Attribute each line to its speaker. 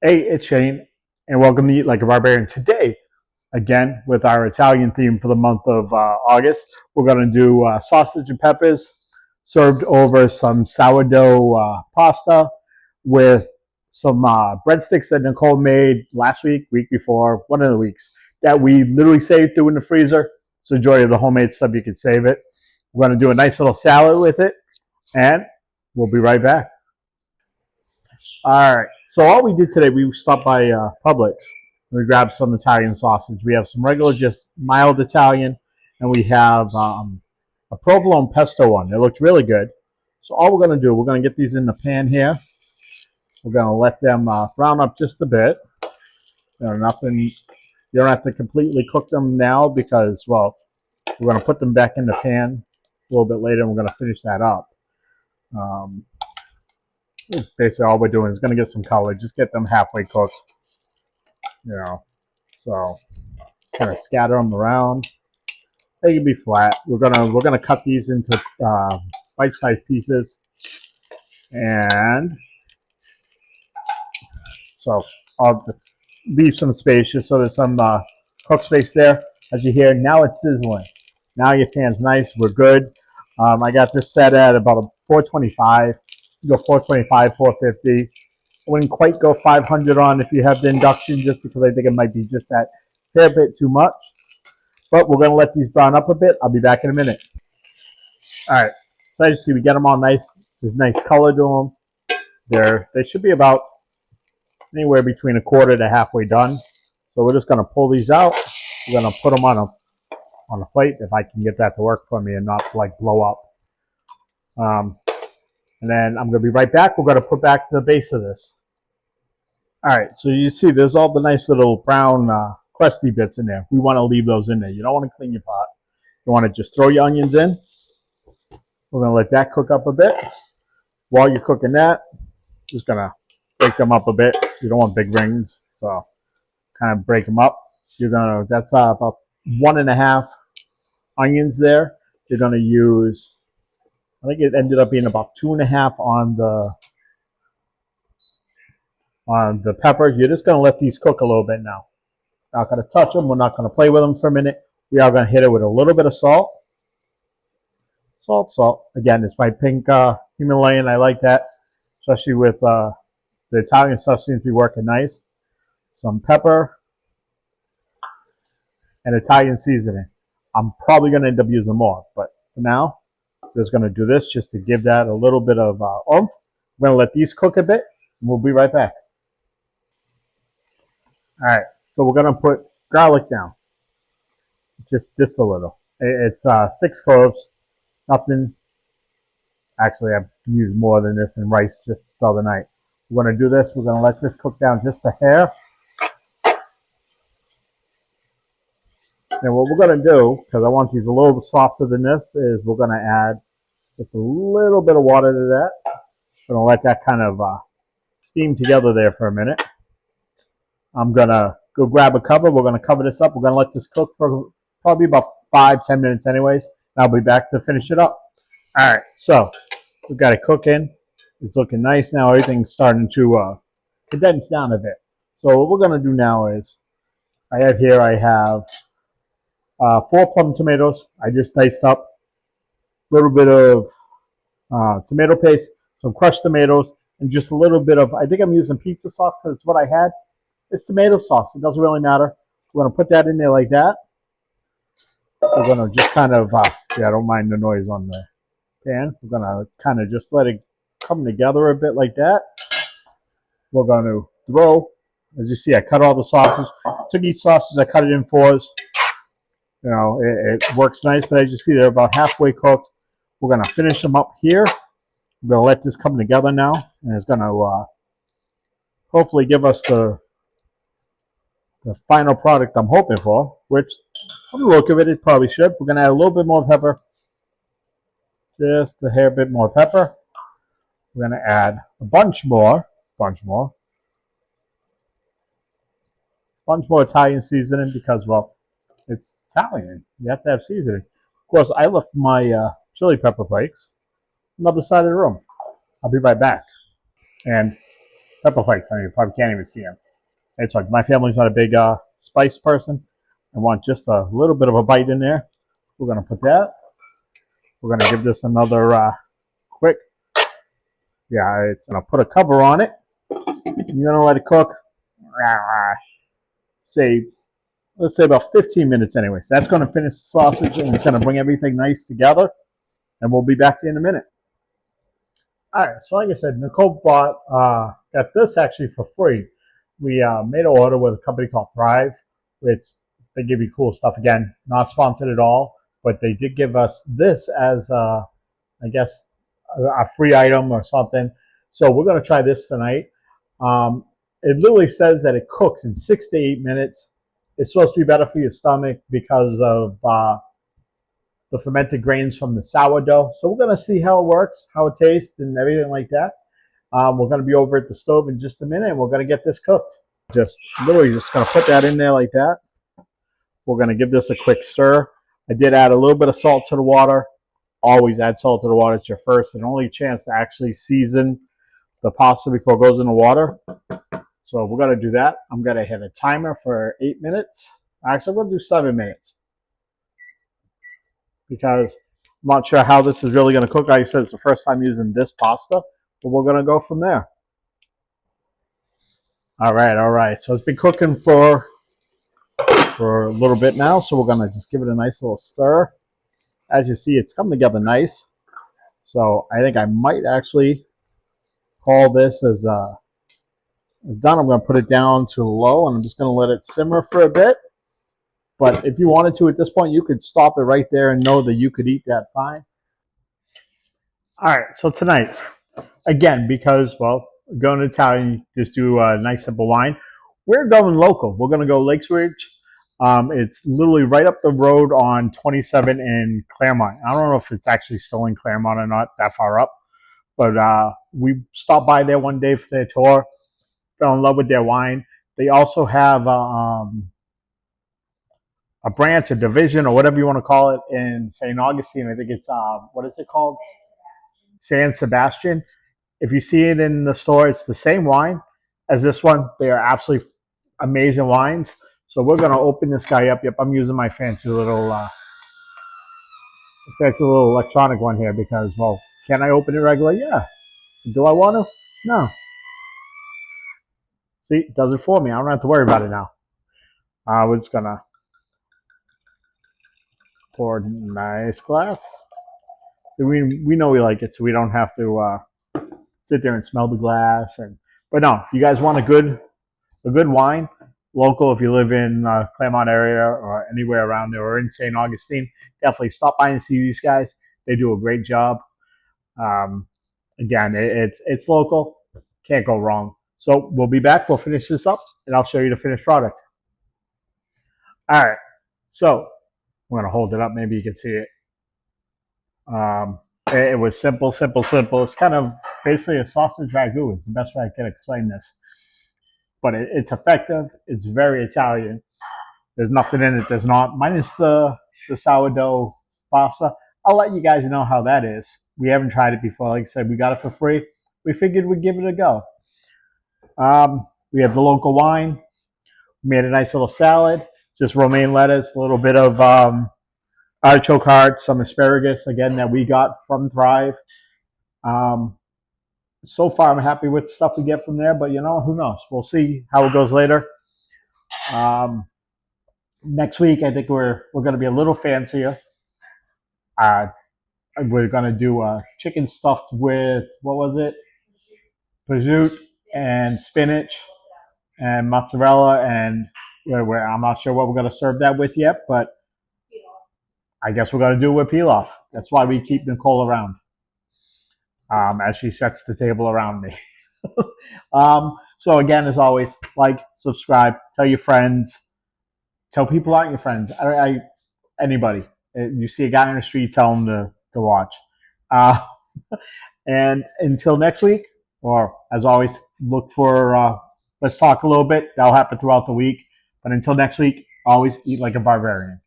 Speaker 1: Hey, it's Shane, and welcome to Eat Like a Barbarian. Today, again, with our Italian theme for the month of August, we're going to do sausage and peppers served over some sourdough pasta with some breadsticks that Nicole made last week before, one of the weeks, that we literally saved through in the freezer. It's the joy of the homemade stuff, you can save it. We're going to do a nice little salad with it, and we'll be right back. All right. So all we did today, we stopped by Publix. We grabbed some Italian sausage. We have some regular, just mild Italian, and we have a provolone pesto one. It looks really good. So all we're going to do, we're going to get these in the pan here. We're going to let them brown up just a bit. Nothing. You don't have to completely cook them now because, well, we're going to put them back in the pan a little bit later, and we're going to finish that up. Um, Basically, all we're doing is going to get some color. Just get them halfway cooked. So kind of scatter them around. They can be flat. We're gonna cut these into bite-sized pieces, and so I'll just leave some space just so there's some cook space there. As you hear, now it's sizzling. Now your pan's nice. We're good. I got this set at about a 425. Go 425, 450. I wouldn't quite go 500 on if you have the induction, just because I think it might be just that fair bit too much. But we're going to let these brown up a bit. I'll be back in a minute. All right. So as you see, we get them all nice. There's nice color to them. They should be about anywhere between a quarter to halfway done. So we're just going to pull these out. We're going to put them on a plate if I can get that to work for me and not like blow up. And then I'm going to be right back. We're going to put back the base of this. All right, so you see there's all the nice little brown crusty bits in there. We want to leave those in there. You don't want to clean your pot. You want to just throw your onions in. We're going to let that cook up a bit. While you're cooking that, just going to break them up a bit. You don't want big rings, so kind of break them up. That's about 1.5 onions there. You're going to use, I think it ended up being about 2.5 on the pepper. You're just going to let these cook a little bit now. Not going to touch them. We're not going to play with them for a minute. We are going to hit it with a little bit of salt. Salt. Again, it's my pink Himalayan. I like that, especially with the Italian stuff seems to be working nice. Some pepper and Italian seasoning. I'm probably going to end up using more, but for now, just going to do this just to give that a little bit of oomph. We're going to let these cook a bit, and we'll be right back. All right, so we're going to put garlic down, just a little. It's 6 cloves, nothing. Actually, I've used more than this in rice just the other night. We're going to do this. We're going to let this cook down just a hair. And what we're going to do, because I want these a little bit softer than this, is we're going to add just a little bit of water to that. We're going to let that kind of steam together there for a minute. I'm going to go grab a cover. We're going to cover this up. We're going to let this cook for probably about 5-10 minutes anyways. And I'll be back to finish it up. All right, so we've got it cooking. It's looking nice now. Everything's starting to condense down a bit. So what we're going to do now is, I have 4 plum tomatoes. I just diced up. A little bit of tomato paste, some crushed tomatoes, and just a little bit of, I think I'm using pizza sauce because it's what I had. It's tomato sauce. It doesn't really matter. We're going to put that in there like that. We're going to just kind of, I don't mind the noise on the pan. We're going to kind of just let it come together a bit like that. We're going to throw, as you see, I cut all the sausage. Took each sausage, I cut it in 4s. It works nice, but as you see, they're about halfway cooked. We're going to finish them up here. We're going to let this come together now, and it's going to hopefully give us the final product I'm hoping for, which, from the look of it, it probably should. We're going to add a little bit more pepper, just a hair bit more pepper. We're going to add a bunch more Italian seasoning because, well, it's Italian. You have to have seasoning. Of course, I left my chili pepper flakes on the other side of the room. I'll be right back. And Pepper flakes. I mean, you probably can't even see them. It's like my family's not a big spice person. I want just a little bit of a bite in there. We're gonna put that. We're gonna give this another quick. Yeah, it's gonna put a cover on it. You're gonna let it cook. Say, let's say about 15 minutes anyway. So that's gonna finish the sausage and it's gonna bring everything nice together. And we'll be back to you in a minute. All right, so like I said, Nicole got this actually for free. We made an order with a company called Thrive, which they give you cool stuff. Again, not sponsored at all, but they did give us this as, I guess, a free item or something. So we're going to try this tonight. It literally says that it cooks in 6 to 8 minutes. It's supposed to be better for your stomach because of the fermented grains from the sourdough. So we're going to see how it works, how it tastes, and everything like that. We're going to be over at the stove in just a minute, and we're going to get this cooked. Just literally just going to put that in there like that. We're going to give this a quick stir. I did add a little bit of salt to the water. Always add salt to the water. It's your first and only chance to actually season the pasta before it goes in the water. So we're going to do that. I'm going to hit a timer for 8 minutes. Actually, I'm going to do 7 minutes because I'm not sure how this is really going to cook. Like I said, it's the first time using this pasta, but we're going to go from there. All right. So it's been cooking for a little bit now, so we're going to just give it a nice little stir. As you see, it's coming together nice. So I think I might actually call this as done. I'm going to put it down to low, and I'm just going to let it simmer for a bit. But if you wanted to at this point, you could stop it right there and know that you could eat that fine. All right, so tonight, again, because, well, going to Italian, just do a nice simple wine. We're going local. We're going to go Lakes Ridge. It's literally right up the road on 27 in Claremont. I don't know if it's actually still in Claremont or not, that far up. But we stopped by there one day for their tour. Fell in love with their wine. They also have a branch, a division, or whatever you want to call it in St. Augustine. I think it's, what is it called? San Sebastian. If you see it in the store, it's the same wine as this one. They are absolutely amazing wines. So we're going to open this guy up. Yep, I'm using my fancy little electronic one here because, well, can I open it regular? Yeah. Do I want to? No. See, it does it for me. I don't have to worry about it now. We're just going to pour a nice glass. So we know we like it, so we don't have to sit there and smell the glass. But no, if you guys want a good wine, local, if you live in Claremont area or anywhere around there or in St. Augustine, definitely stop by and see these guys. They do a great job. Again, it's local. Can't go wrong. So we'll be back. We'll finish this up, and I'll show you the finished product. All right. So I'm going to hold it up. Maybe you can see it. It was simple. It's kind of basically a sausage ragu. It's the best way I can explain this. But it's effective. It's very Italian. There's nothing in it. There's not, minus the sourdough pasta. I'll let you guys know how that is. We haven't tried it before. Like I said, we got it for free. We figured we'd give it a go. We have the local wine. We made a nice little salad. Just romaine lettuce, a little bit of artichoke hearts, some asparagus, again, that we got from Thrive. So far, I'm happy with the stuff we get from there, but who knows? We'll see how it goes later. Next week, I think we're going to be a little fancier. We're going to do chicken stuffed with, what was it? Prosciutto and spinach and mozzarella, and I'm not sure what we're going to serve that with yet, but I guess we're going to do it with pilaf. That's why we keep Nicole around as she sets the table around me. So again, as always, like, subscribe, tell your friends, tell people aren't your friends. Anybody. You see a guy on the street, tell him to watch. And until next week, or as always, look for, let's talk a little bit. That'll happen throughout the week. But until next week, always eat like a barbarian.